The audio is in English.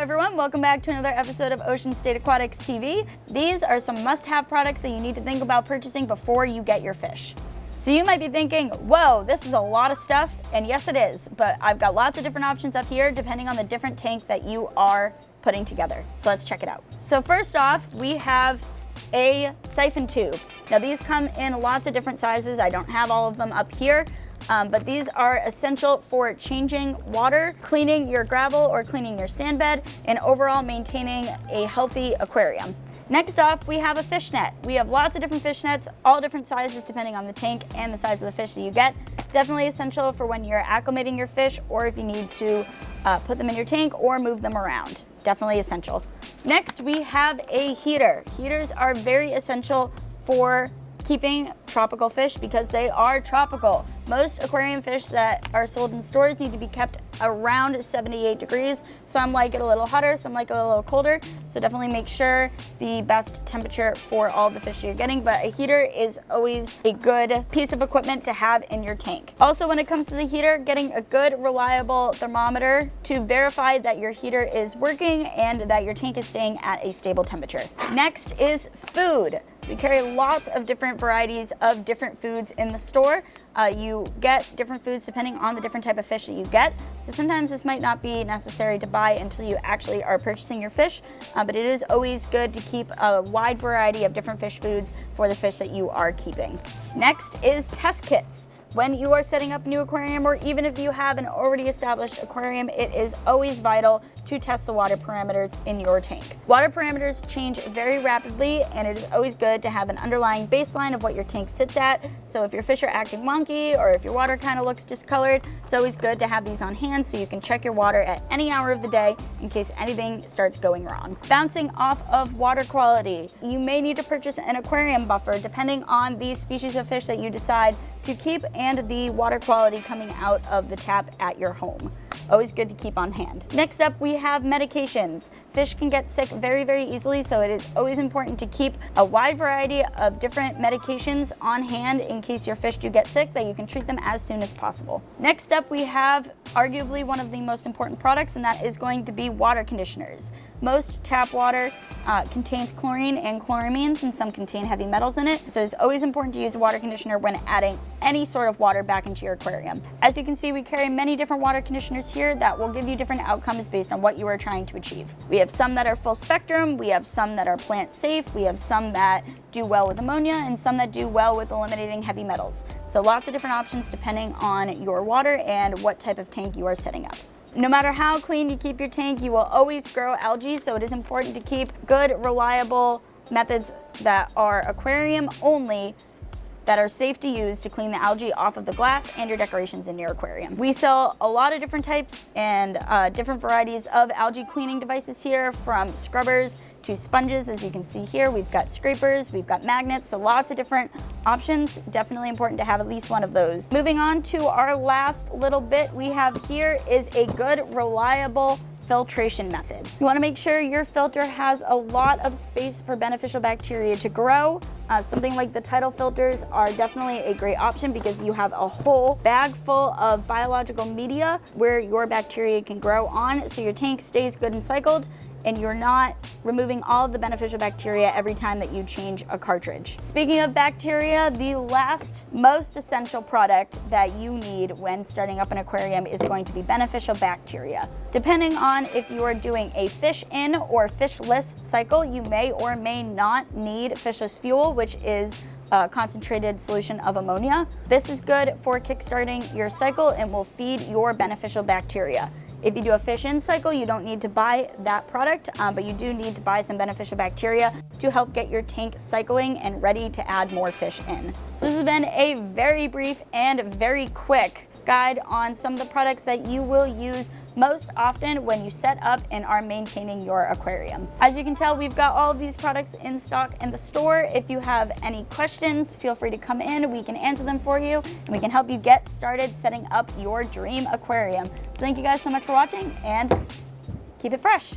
everyone, welcome back to another episode of Ocean State Aquatics TV. These are some must-have products that you need to think about purchasing before you get your fish. So you might be thinking, whoa, this is a lot of stuff, and yes it is, but I've got lots of different options up here depending on the different tank that you are putting together. So let's check it out. So first off, we have a siphon tube. Now these come in lots of different sizes. I don't have all of them up here. But these are essential for changing water, cleaning your gravel or cleaning your sand bed, and overall maintaining a healthy aquarium. Next off, we have a fish net. We have lots of different fish nets, all different sizes depending on the tank and the size of the fish that you get. Definitely essential for when you're acclimating your fish or if you need to put them in your tank or move them around. Definitely essential. Next, we have a heater. Heaters are very essential for keeping tropical fish because they are tropical. Most aquarium fish that are sold in stores need to be kept around 78 degrees. Some like it a little hotter, some like it a little colder. So definitely make sure the best temperature for all the fish you're getting. But a heater is always a good piece of equipment to have in your tank. Also, when it comes to the heater, getting a good reliable thermometer to verify that your heater is working and that your tank is staying at a stable temperature. Next is food. We carry lots of different varieties of different foods in the store. You get different foods depending on the different type of fish that you get. So sometimes this might not be necessary to buy until you actually are purchasing your fish, but it is always good to keep a wide variety of different fish foods for the fish that you are keeping. Next is test kits. When you are setting up a new aquarium, or even if you have an already established aquarium, it is always vital to test the water parameters in your tank. Water parameters change very rapidly, and it is always good to have an underlying baseline of what your tank sits at. So if your fish are acting wonky, or if your water kind of looks discolored, it's always good to have these on hand so you can check your water at any hour of the day in case anything starts going wrong. Bouncing off of water quality, you may need to purchase an aquarium buffer depending on the species of fish that you decide to keep and the water quality coming out of the tap at your home. Always good to keep on hand. Next up, we have medications. Fish can get sick very, very easily, so it is always important to keep a wide variety of different medications on hand in case your fish do get sick, that you can treat them as soon as possible. Next up, we have arguably one of the most important products, and that is going to be water conditioners. Most tap water contains chlorine and chloramines, and some contain heavy metals in it, so it's always important to use a water conditioner when adding any sort of water back into your aquarium. As you can see, we carry many different water conditioners here that will give you different outcomes based on what you are trying to achieve. We have some that are full spectrum, we have some that are plant safe, we have some that do well with ammonia, and some that do well with eliminating heavy metals. So lots of different options depending on your water and what type of tank you are setting up. No matter how clean you keep your tank, you will always grow algae, so it is important to keep good, reliable methods that are aquarium only, that are safe to use to clean the algae off of the glass and your decorations in your aquarium. We sell a lot of different types and different varieties of algae cleaning devices here, from scrubbers to sponges. As you can see here, we've got scrapers, we've got magnets, so lots of different options. Definitely important to have at least one of those. Moving on to our last little bit we have here is a good, reliable filtration method. You want to make sure your filter has a lot of space for beneficial bacteria to grow. Something like the tidal filters are definitely a great option because you have a whole bag full of biological media where your bacteria can grow on, so your tank stays good and cycled, and you're not removing all of the beneficial bacteria every time that you change a cartridge. Speaking of bacteria, the last most essential product that you need when starting up an aquarium is going to be beneficial bacteria. Depending on if you are doing a fish in or fishless cycle, you may or may not need fishless fuel, which is a concentrated solution of ammonia. This is good for kickstarting your cycle and will feed your beneficial bacteria. If you do a fish in cycle, you don't need to buy that product, but you do need to buy some beneficial bacteria to help get your tank cycling and ready to add more fish in. So this has been a very brief and very quick guide on some of the products that you will use most often when you set up and are maintaining your aquarium. As you can tell, we've got all of these products in stock in the store. If you have any questions, feel free to come in. We can answer them for you, and we can help you get started setting up your dream aquarium. So thank you guys so much for watching, and keep it fresh.